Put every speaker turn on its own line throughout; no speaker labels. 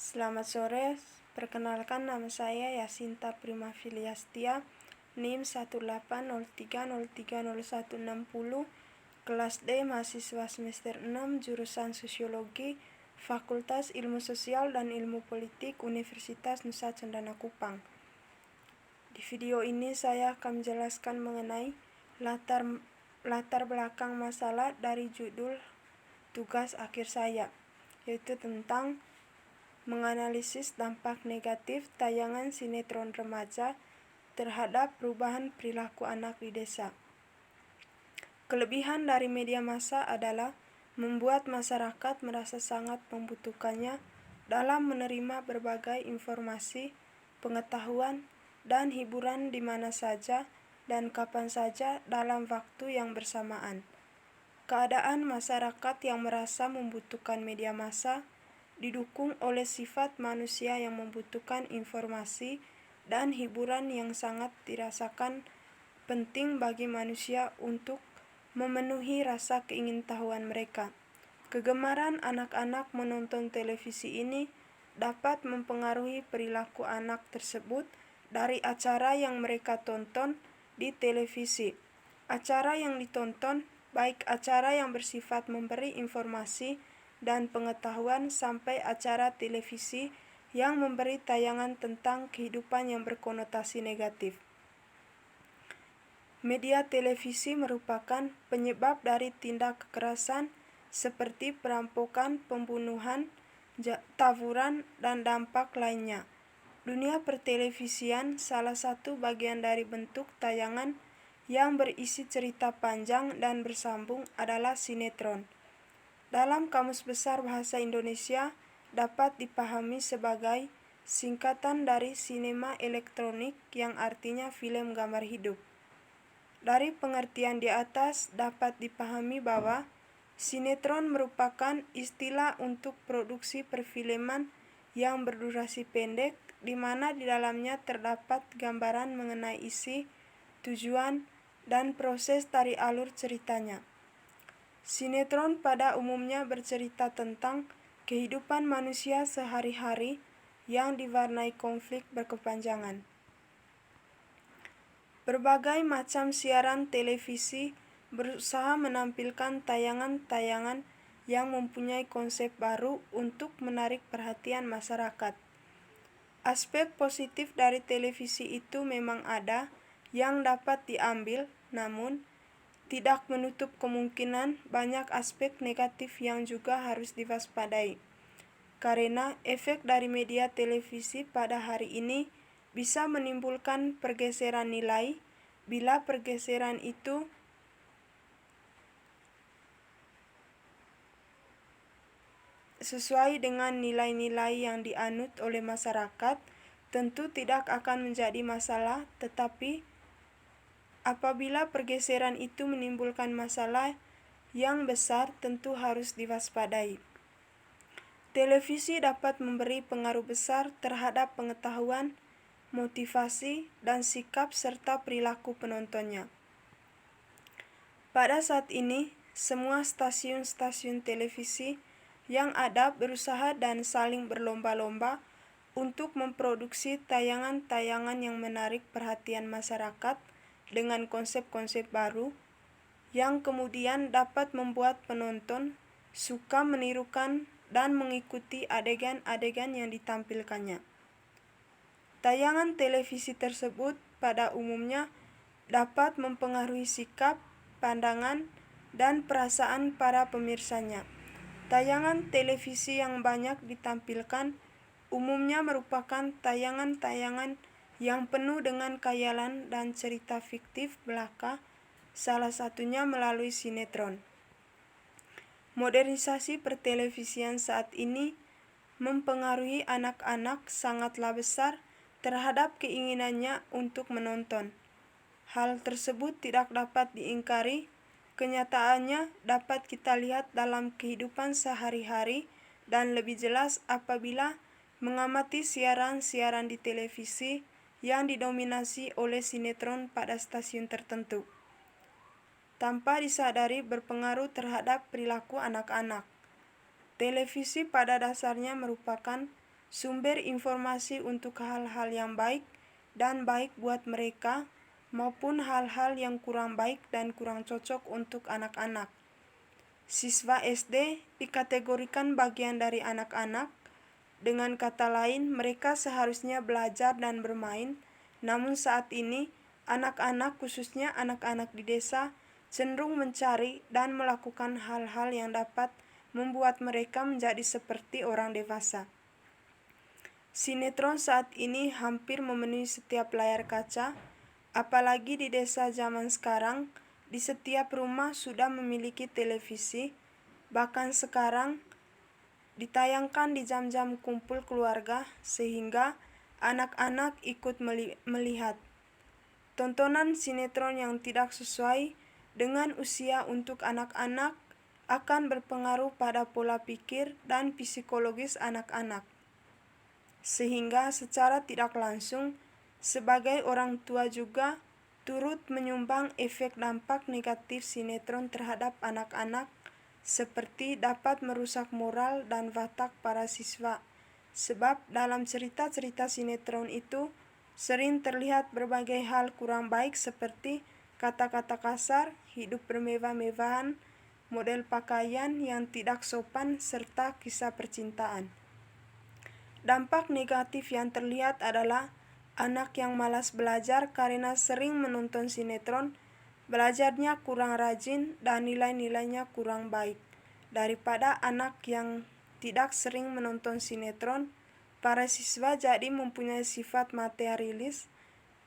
Selamat sore, perkenalkan nama saya Yasinta Prima Filiastia, NIM 180303060, kelas D, mahasiswa semester 6, jurusan Sosiologi, Fakultas Ilmu Sosial dan Ilmu Politik, Universitas Nusa Cendana Kupang. Di video ini saya akan menjelaskan mengenai latar belakang masalah dari judul tugas akhir saya, yaitu tentang menganalisis dampak negatif tayangan sinetron remaja terhadap perubahan perilaku anak di desa. Kelebihan dari media massa adalah membuat masyarakat merasa sangat membutuhkannya dalam menerima berbagai informasi, pengetahuan, dan hiburan di mana saja dan kapan saja dalam waktu yang bersamaan. Keadaan masyarakat yang merasa membutuhkan media massa didukung oleh sifat manusia yang membutuhkan informasi dan hiburan yang sangat dirasakan penting bagi manusia untuk memenuhi rasa keingintahuan mereka. Kegemaran anak-anak menonton televisi ini dapat mempengaruhi perilaku anak tersebut dari acara yang mereka tonton di televisi. Acara yang ditonton, baik acara yang bersifat memberi informasi dan pengetahuan sampai acara televisi yang memberi tayangan tentang kehidupan yang berkonotasi negatif. Media televisi merupakan penyebab dari tindak kekerasan seperti perampokan, pembunuhan, tawuran, dan dampak lainnya. Dunia pertelevisian salah satu bagian dari bentuk tayangan yang berisi cerita panjang dan bersambung adalah sinetron. Dalam Kamus Besar Bahasa Indonesia dapat dipahami sebagai singkatan dari sinema elektronik yang artinya film gambar hidup. Dari pengertian di atas dapat dipahami bahwa sinetron merupakan istilah untuk produksi perfilman yang berdurasi pendek di mana di dalamnya terdapat gambaran mengenai isi, tujuan, dan proses dari alur ceritanya. Sinetron pada umumnya bercerita tentang kehidupan manusia sehari-hari yang diwarnai konflik berkepanjangan. Berbagai macam siaran televisi berusaha menampilkan tayangan-tayangan yang mempunyai konsep baru untuk menarik perhatian masyarakat. Aspek positif dari televisi itu memang ada yang dapat diambil, namun tidak menutup kemungkinan banyak aspek negatif yang juga harus diwaspadai. Karena efek dari media televisi pada hari ini bisa menimbulkan pergeseran nilai, bila pergeseran itu sesuai dengan nilai-nilai yang dianut oleh masyarakat, tentu tidak akan menjadi masalah, tetapi apabila pergeseran itu menimbulkan masalah yang besar, tentu harus diwaspadai. Televisi dapat memberi pengaruh besar terhadap pengetahuan, motivasi, dan sikap serta perilaku penontonnya. Pada saat ini, semua stasiun-stasiun televisi yang ada berusaha dan saling berlomba-lomba untuk memproduksi tayangan-tayangan yang menarik perhatian masyarakat dengan konsep-konsep baru yang kemudian dapat membuat penonton suka menirukan dan mengikuti adegan-adegan yang ditampilkannya. Tayangan televisi tersebut pada umumnya dapat mempengaruhi sikap, pandangan, dan perasaan para pemirsanya. Tayangan televisi yang banyak ditampilkan umumnya merupakan tayangan-tayangan yang penuh dengan khayalan dan cerita fiktif belaka, salah satunya melalui sinetron. Modernisasi pertelevisian saat ini mempengaruhi anak-anak sangatlah besar terhadap keinginannya untuk menonton. Hal tersebut tidak dapat diingkari, kenyataannya dapat kita lihat dalam kehidupan sehari-hari dan lebih jelas apabila mengamati siaran-siaran di televisi yang didominasi oleh sinetron pada stasiun tertentu. Tanpa disadari berpengaruh terhadap perilaku anak-anak. Televisi pada dasarnya merupakan sumber informasi untuk hal-hal yang baik dan baik buat mereka, maupun hal-hal yang kurang baik dan kurang cocok untuk anak-anak. Siswa SD dikategorikan bagian dari anak-anak. Dengan kata lain, mereka seharusnya belajar dan bermain, namun saat ini, anak-anak, khususnya anak-anak di desa, cenderung mencari dan melakukan hal-hal yang dapat membuat mereka menjadi seperti orang dewasa. Sinetron saat ini hampir memenuhi setiap layar kaca, apalagi di desa zaman sekarang, di setiap rumah sudah memiliki televisi, bahkan sekarang ditayangkan di jam-jam kumpul keluarga sehingga anak-anak ikut melihat. Tontonan sinetron yang tidak sesuai dengan usia untuk anak-anak akan berpengaruh pada pola pikir dan psikologis anak-anak. Sehingga secara tidak langsung, sebagai orang tua juga turut menyumbang efek dampak negatif sinetron terhadap anak-anak, seperti dapat merusak moral dan watak para siswa, sebab dalam cerita-cerita sinetron itu sering terlihat berbagai hal kurang baik seperti kata-kata kasar, hidup bermewah-mewahan, model pakaian yang tidak sopan, serta kisah percintaan. Dampak negatif yang terlihat adalah anak yang malas belajar karena sering menonton sinetron, belajarnya kurang rajin dan nilai-nilainya kurang baik. Daripada anak yang tidak sering menonton sinetron, para siswa jadi mempunyai sifat materialis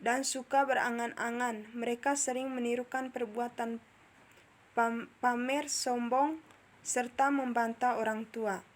dan suka berangan-angan. Mereka sering menirukan perbuatan pamer, sombong, serta membantah orang tua.